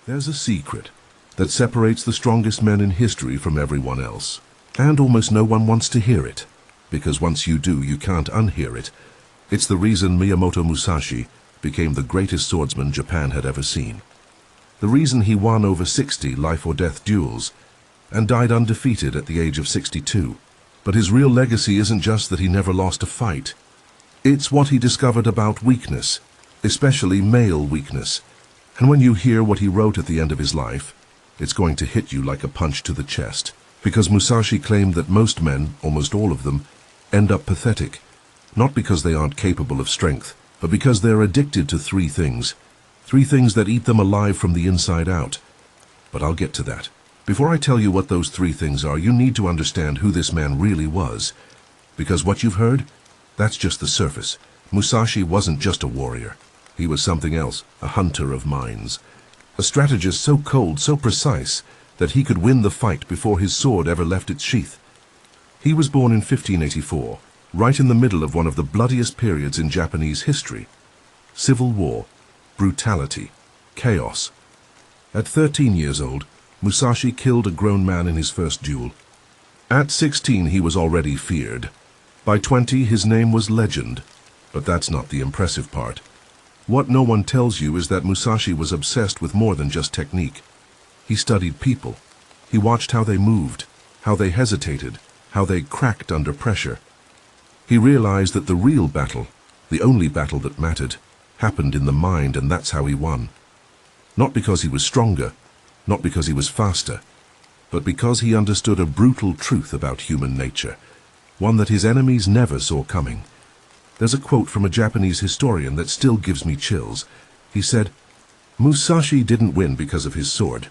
There's a secret that separates the strongest men in history from everyone else. And almost no one wants to hear it, because once you do, you can't unhear it. It's the reason Miyamoto Musashi became the greatest swordsman Japan had ever seen. The reason he won over 60 life-or-death duels and died undefeated at the age of 62. But his real legacy isn't just that he never lost a fight. It's what he discovered about weakness, especially male weakness. And when you hear what he wrote at the end of his life, it's going to hit you like a punch to the chest. Because Musashi claimed that most men, almost all of them, end up pathetic. Not because they aren't capable of strength, but because they're addicted to three things. Three things that eat them alive from the inside out. But I'll get to that. Before I tell you what those three things are, you need to understand who this man really was. Because what you've heard, that's just the surface. Musashi wasn't just a warrior. He was something else, a hunter of minds. A strategist so cold, so precise, that he could win the fight before his sword ever left its sheath. He was born in 1584, right in the middle of one of the bloodiest periods in Japanese history. Civil war, brutality, chaos. At 13 years old, Musashi killed a grown man in his first duel. At 16, he was already feared. By 20, his name was legend. But that's not the impressive part. What no one tells you is that Musashi was obsessed with more than just technique. He studied people. He watched how they moved, how they hesitated, how they cracked under pressure. He realized that the real battle, the only battle that mattered, happened in the mind, and that's how he won. Not because he was stronger, not because he was faster, but because he understood a brutal truth about human nature, one that his enemies never saw coming. There's a quote from a Japanese historian that still gives me chills. He said, "Musashi didn't win because of his sword.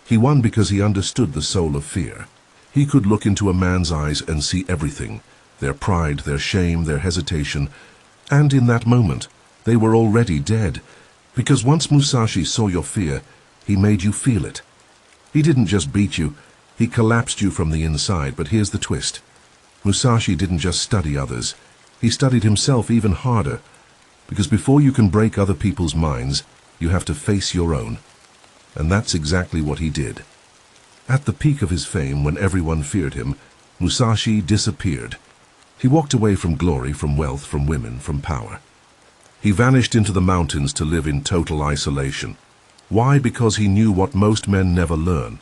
He won because he understood the soul of fear. He could look into a man's eyes and see everything, their pride, their shame, their hesitation, and in that moment, they were already dead. Because once Musashi saw your fear, he made you feel it. He didn't just beat you, he collapsed you from the inside. But here's the twist. Musashi didn't just study others, he studied himself even harder. Because before you can break other people's minds, you have to face your own. And that's exactly what he did. At the peak of his fame, when everyone feared him, Musashi disappeared. He walked away from glory, from wealth, from women, from power. He vanished into the mountains to live in total isolation. Why? Because he knew what most men never learn.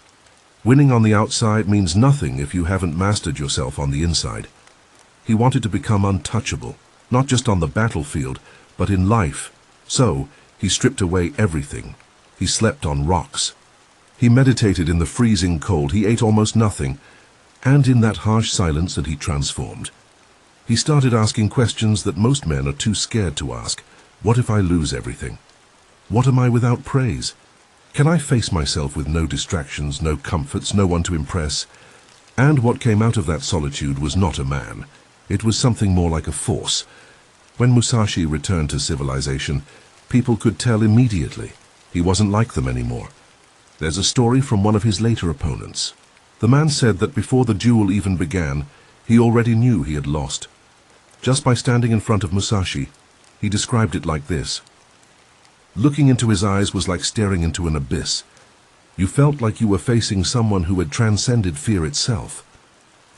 Winning on the outside means nothing if you haven't mastered yourself on the inside. He wanted to become untouchable, not just on the battlefield, but in life. So, he stripped away everything. He slept on rocks. He meditated in the freezing cold. He ate almost nothing. And in that harsh silence that he transformed. He started asking questions that most men are too scared to ask. What if I lose everything? What am I without praise? Can I face myself with no distractions, no comforts, no one to impress? And what came out of that solitude was not a man. It was something more like a force. When Musashi returned to civilization, people could tell immediately. He wasn't like them anymore. There's a story from one of his later opponents. The man said that before the duel even began, he already knew he had lost. Just by standing in front of Musashi, he described it like this. Looking into his eyes was like staring into an abyss. You felt like you were facing someone who had transcended fear itself.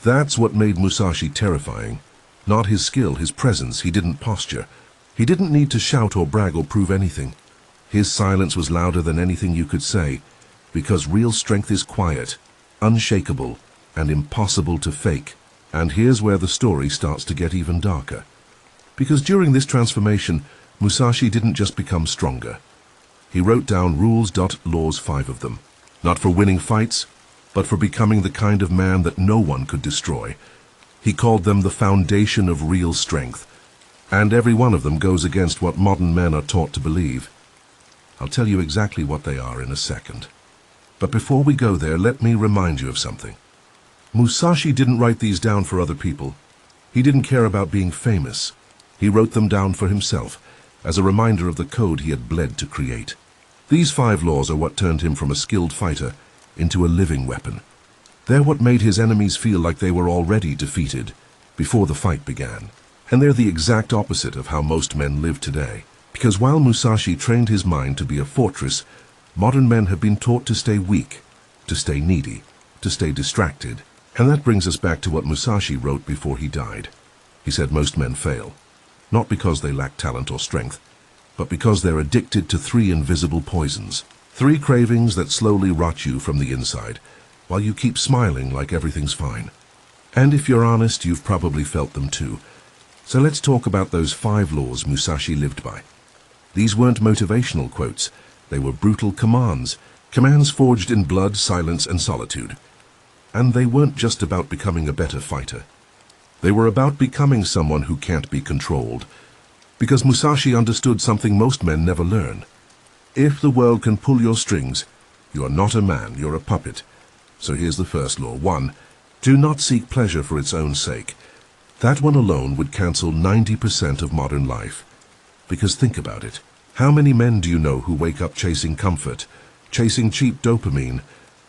That's what made Musashi terrifying. Not his skill, his presence. He didn't posture. He didn't need to shout or brag or prove anything. His silence was louder than anything you could say, because real strength is quiet, unshakable, and impossible to fake. And here's where the story starts to get even darker. Because during this transformation, Musashi didn't just become stronger. He wrote down rules, laws, 5 of them. Not for winning fights, but for becoming the kind of man that no one could destroy. He called them the foundation of real strength. And every one of them goes against what modern men are taught to believe. I'll tell you exactly what they are in a second. But before we go there, let me remind you of something. Musashi didn't write these down for other people. He didn't care about being famous. He wrote them down for himself, as a reminder of the code he had bled to create. These 5 laws are what turned him from a skilled fighter into a living weapon. They're what made his enemies feel like they were already defeated before the fight began. And they're the exact opposite of how most men live today. Because while Musashi trained his mind to be a fortress, Modern men have been taught to stay weak, to stay needy, to stay distracted. And that brings us back to what Musashi wrote before he died. He said most men fail, not because they lack talent or strength, but because they're addicted to 3 invisible poisons. 3 cravings that slowly rot you from the inside, while you keep smiling like everything's fine. And if you're honest, you've probably felt them too. So let's talk about those 5 laws Musashi lived by. These weren't motivational quotes. They were brutal commands, commands forged in blood, silence, and solitude. And they weren't just about becoming a better fighter. They were about becoming someone who can't be controlled. Because Musashi understood something most men never learn. If the world can pull your strings, you are not a man, you're a puppet. So here's the first law. 1. Do not seek pleasure for its own sake. That one alone would cancel 90% of modern life. Because think about it. How many men do you know who wake up chasing comfort, chasing cheap dopamine,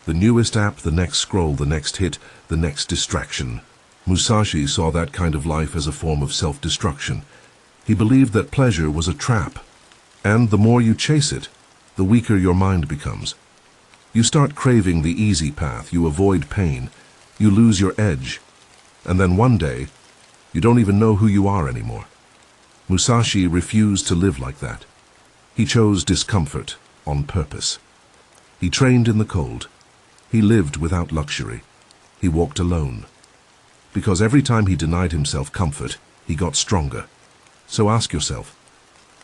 the newest app, the next scroll, the next hit, the next distraction? Musashi saw that kind of life as a form of self-destruction. He believed that pleasure was a trap. And the more you chase it, the weaker your mind becomes. You start craving the easy path, you avoid pain, you lose your edge. And then one day, you don't even know who you are anymore. Musashi refused to live like that. He chose discomfort on purpose. He trained in the cold. He lived without luxury. He walked alone. Because every time he denied himself comfort, he got stronger. So ask yourself,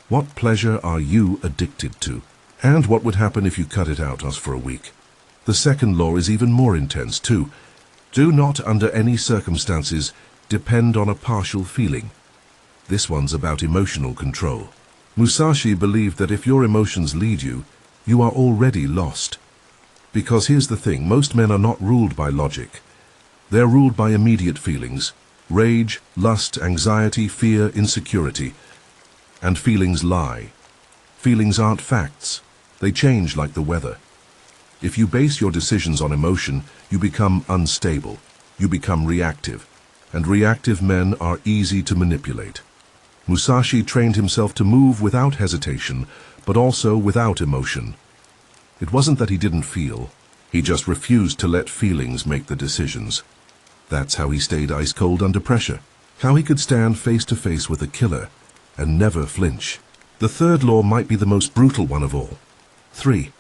what pleasure are you addicted to? And what would happen if you cut it out for a week? The second law is even more intense too. Do not, under any circumstances, depend on a partial feeling. This one's about emotional control. Musashi believed that if your emotions lead you, you are already lost. Because here's the thing, most men are not ruled by logic. They're ruled by immediate feelings. Rage, lust, anxiety, fear, insecurity. And feelings lie. Feelings aren't facts. They change like the weather. If you base your decisions on emotion, you become unstable. You become reactive. And reactive men are easy to manipulate. Musashi trained himself to move without hesitation, but also without emotion. It wasn't that he didn't feel. He just refused to let feelings make the decisions. That's how he stayed ice cold under pressure. How he could stand face to face with a killer and never flinch. The third law might be the most brutal one of all. 3.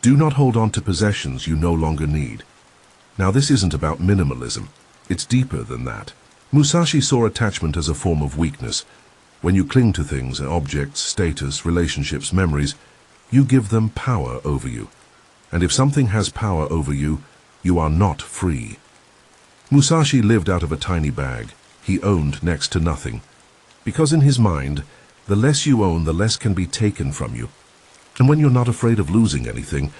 Do not hold on to possessions you no longer need. Now this isn't about minimalism. It's deeper than that. Musashi saw attachment as a form of weakness. When you cling to things, objects, status, relationships, memories, you give them power over you. And if something has power over you, you are not free. Musashi lived out of a tiny bag. He owned next to nothing. Because in his mind, the less you own, the less can be taken from you. And when you're not afraid of losing anything,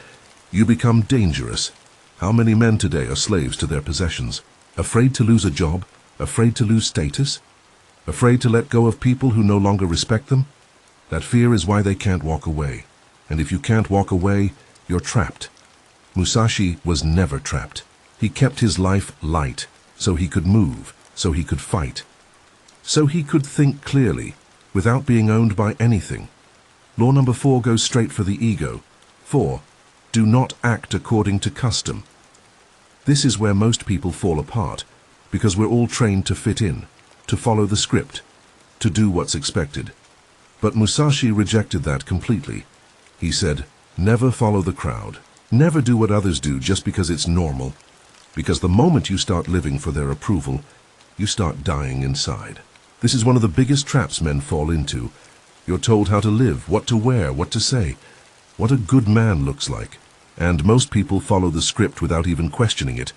you become dangerous. How many men today are slaves to their possessions? Afraid to lose a job? Afraid to lose status? Afraid to let go of people who no longer respect them? That fear is why they can't walk away. And if you can't walk away, you're trapped. Musashi was never trapped. He kept his life light, so he could move, so he could fight. So he could think clearly, without being owned by anything. Law number 4 goes straight for the ego. 4. Do not act according to custom. This is where most people fall apart, because we're all trained to fit in, to follow the script, to do what's expected. But Musashi rejected that completely. He said, never follow the crowd. Never do what others do just because it's normal. Because the moment you start living for their approval, you start dying inside. This is one of the biggest traps men fall into. You're told how to live, what to wear, what to say, what a good man looks like. And most people follow the script without even questioning it.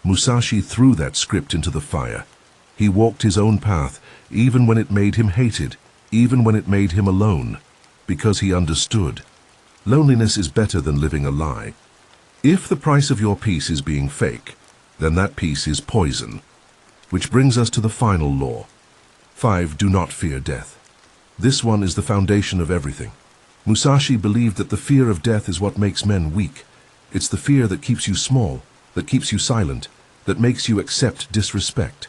Musashi threw that script into the fire. He walked his own path, even when it made him hated, even when it made him alone, because he understood. Loneliness is better than living a lie. If the price of your peace is being fake, then that peace is poison. Which brings us to the final law. 5. Do not fear death. This one is the foundation of everything. Musashi believed that the fear of death is what makes men weak. It's the fear that keeps you small, that keeps you silent, that makes you accept disrespect.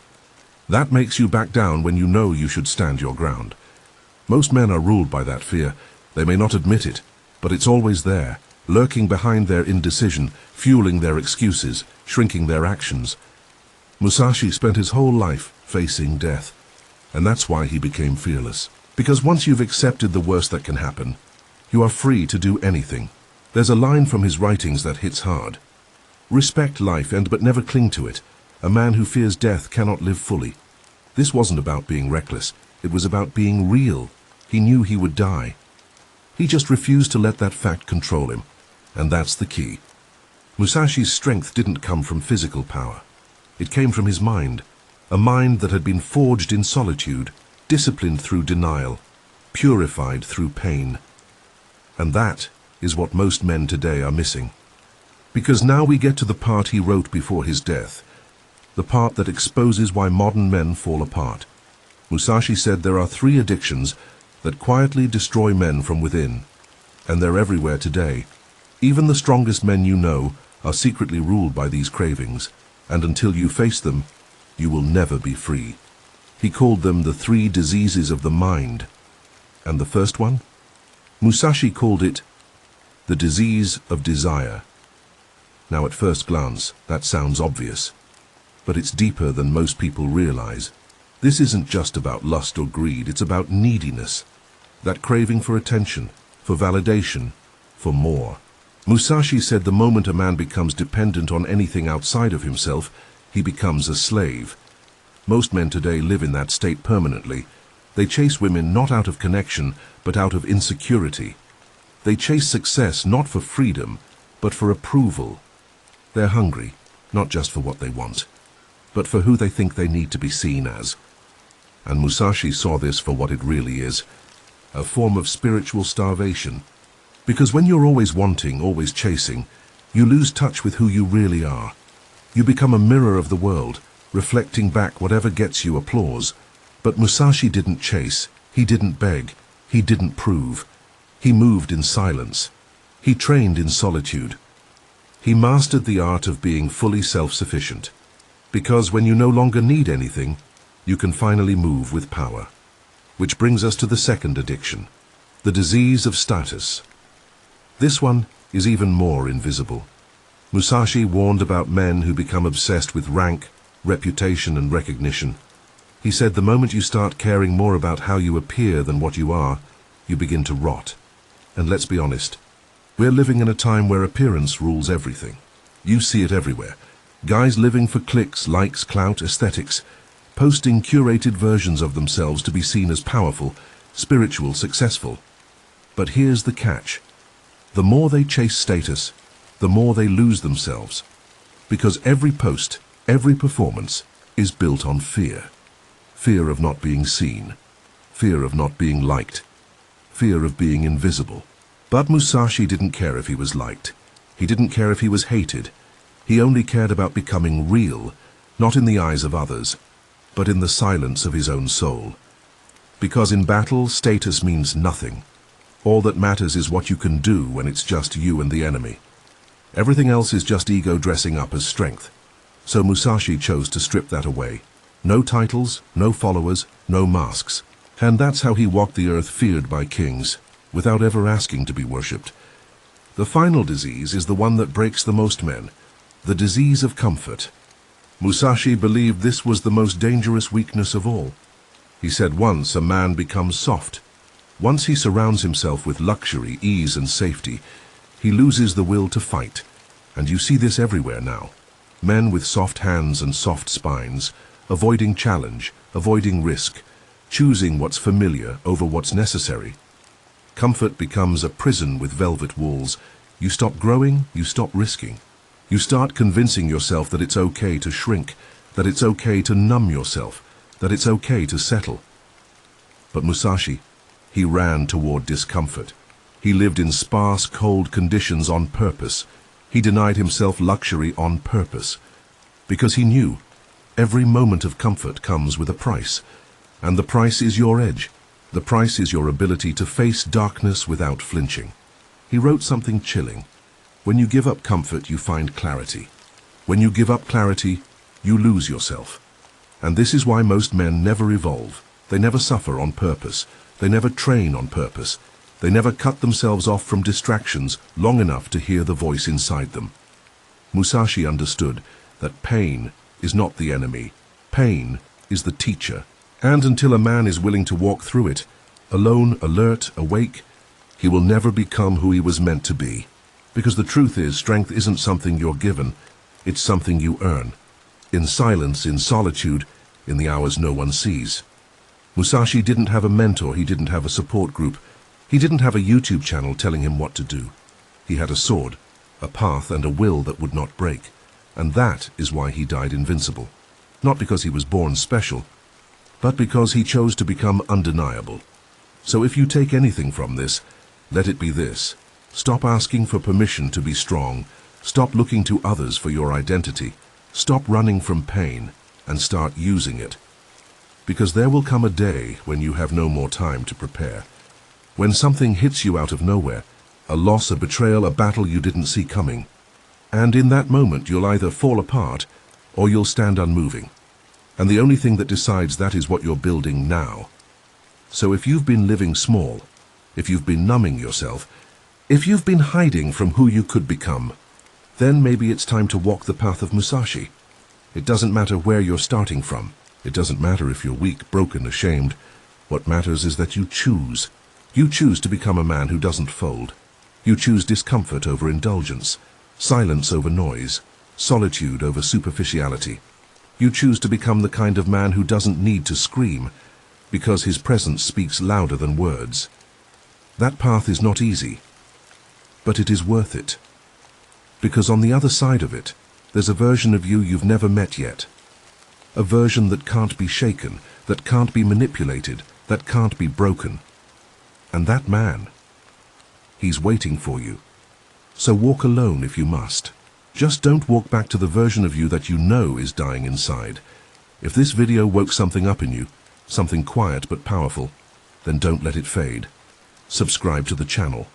That makes you back down when you know you should stand your ground. Most men are ruled by that fear. They may not admit it, but it's always there. lurking behind their indecision, fueling their excuses, shrinking their actions. Musashi spent his whole life facing death, and that's why he became fearless. Because once you've accepted the worst that can happen, you are free to do anything. There's a line from his writings that hits hard. Respect life but never cling to it. A man who fears death cannot live fully. This wasn't about being reckless. It was about being real. He knew he would die. He just refused to let that fact control him. And that's the key. Musashi's strength didn't come from physical power. It came from his mind. A mind that had been forged in solitude, disciplined through denial, purified through pain. And that is what most men today are missing. Because now we get to the part he wrote before his death, the part that exposes why modern men fall apart. Musashi said there are 3 addictions that quietly destroy men from within, and they're everywhere today. Even the strongest men you know are secretly ruled by these cravings, and until you face them, you will never be free. He called them the 3 diseases of the mind. And the first one? Musashi called it the disease of desire. Now at first glance, that sounds obvious, but it's deeper than most people realize. This isn't just about lust or greed, it's about neediness. That craving for attention, for validation, for more. Musashi said the moment a man becomes dependent on anything outside of himself, he becomes a slave. Most men today live in that state permanently. They chase women not out of connection, but out of insecurity. They chase success not for freedom, but for approval. They're hungry, not just for what they want, but for who they think they need to be seen as. And Musashi saw this for what it really is, a form of spiritual starvation. Because when you're always wanting, always chasing, you lose touch with who you really are. You become a mirror of the world, reflecting back whatever gets you applause. But Musashi didn't chase, he didn't beg, he didn't prove. He moved in silence. He trained in solitude. He mastered the art of being fully self-sufficient. Because when you no longer need anything, you can finally move with power. Which brings us to the second addiction, the disease of status. This one is even more invisible. Musashi warned about men who become obsessed with rank, reputation, and recognition. He said the moment you start caring more about how you appear than what you are, you begin to rot. And let's be honest, we're living in a time where appearance rules everything. You see it everywhere. Guys living for clicks, likes, clout, aesthetics, posting curated versions of themselves to be seen as powerful, spiritual, successful. But here's the catch. The more they chase status, the more they lose themselves. Because every post, every performance is built on fear. Fear of not being seen. Fear of not being liked. Fear of being invisible. But Musashi didn't care if he was liked. He didn't care if he was hated. He only cared about becoming real, not in the eyes of others, but in the silence of his own soul. Because in battle, status means nothing. All that matters is what you can do when it's just you and the enemy. Everything else is just ego dressing up as strength. So Musashi chose to strip that away. No titles, no followers, no masks. And that's how he walked the earth feared by kings, without ever asking to be worshipped. The final disease is the one that breaks the most men, the disease of comfort. Musashi believed this was the most dangerous weakness of all. He said once a man becomes soft. Once he surrounds himself with luxury, ease, and safety, he loses the will to fight. And you see this everywhere now. Men with soft hands and soft spines, avoiding challenge, avoiding risk, choosing what's familiar over what's necessary. Comfort becomes a prison with velvet walls. You stop growing, you stop risking. You start convincing yourself that it's okay to shrink, that it's okay to numb yourself, that it's okay to settle. But Musashi, he ran toward discomfort. He lived in sparse, cold conditions on purpose. He denied himself luxury on purpose. Because he knew every moment of comfort comes with a price. And the price is your edge. The price is your ability to face darkness without flinching. He wrote something chilling. When you give up comfort, you find clarity. When you give up clarity, you lose yourself. And this is why most men never evolve. They never suffer on purpose. They never train on purpose. They never cut themselves off from distractions long enough to hear the voice inside them. Musashi understood that pain is not the enemy. Pain is the teacher. And until a man is willing to walk through it, alone, alert, awake, he will never become who he was meant to be. Because the truth is, strength isn't something you're given, it's something you earn. In silence, in solitude, in the hours no one sees. Musashi didn't have a mentor, he didn't have a support group. He didn't have a YouTube channel telling him what to do. He had a sword, a path, and a will that would not break. And that is why he died invincible. Not because he was born special, but because he chose to become undeniable. So if you take anything from this, let it be this. Stop asking for permission to be strong. Stop looking to others for your identity. Stop running from pain and start using it. Because there will come a day when you have no more time to prepare. When something hits you out of nowhere, a loss, a betrayal, a battle you didn't see coming. And in that moment you'll either fall apart or you'll stand unmoving. And the only thing that decides that is what you're building now. So if you've been living small, if you've been numbing yourself, if you've been hiding from who you could become, then maybe it's time to walk the path of Musashi. It doesn't matter where you're starting from. It doesn't matter if you're weak, broken, ashamed. What matters is that you choose. You choose to become a man who doesn't fold. You choose discomfort over indulgence, silence over noise, solitude over superficiality. You choose to become the kind of man who doesn't need to scream, because his presence speaks louder than words. That path is not easy, but it is worth it. Because on the other side of it, there's a version of you you've never met yet. A version that can't be shaken, that can't be manipulated, that can't be broken. And that man, he's waiting for you. So walk alone if you must. Just don't walk back to the version of you that you know is dying inside. If this video woke something up in you, something quiet but powerful, then don't let it fade. Subscribe to the channel.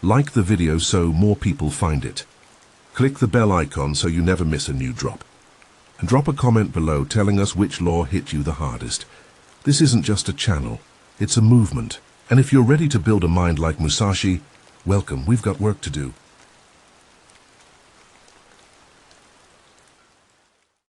Like the video so more people find it. Click the bell icon so you never miss a new drop. And drop a comment below telling us which law hit you the hardest. This isn't just a channel, it's a movement. And if you're ready to build a mind like Musashi, welcome, we've got work to do.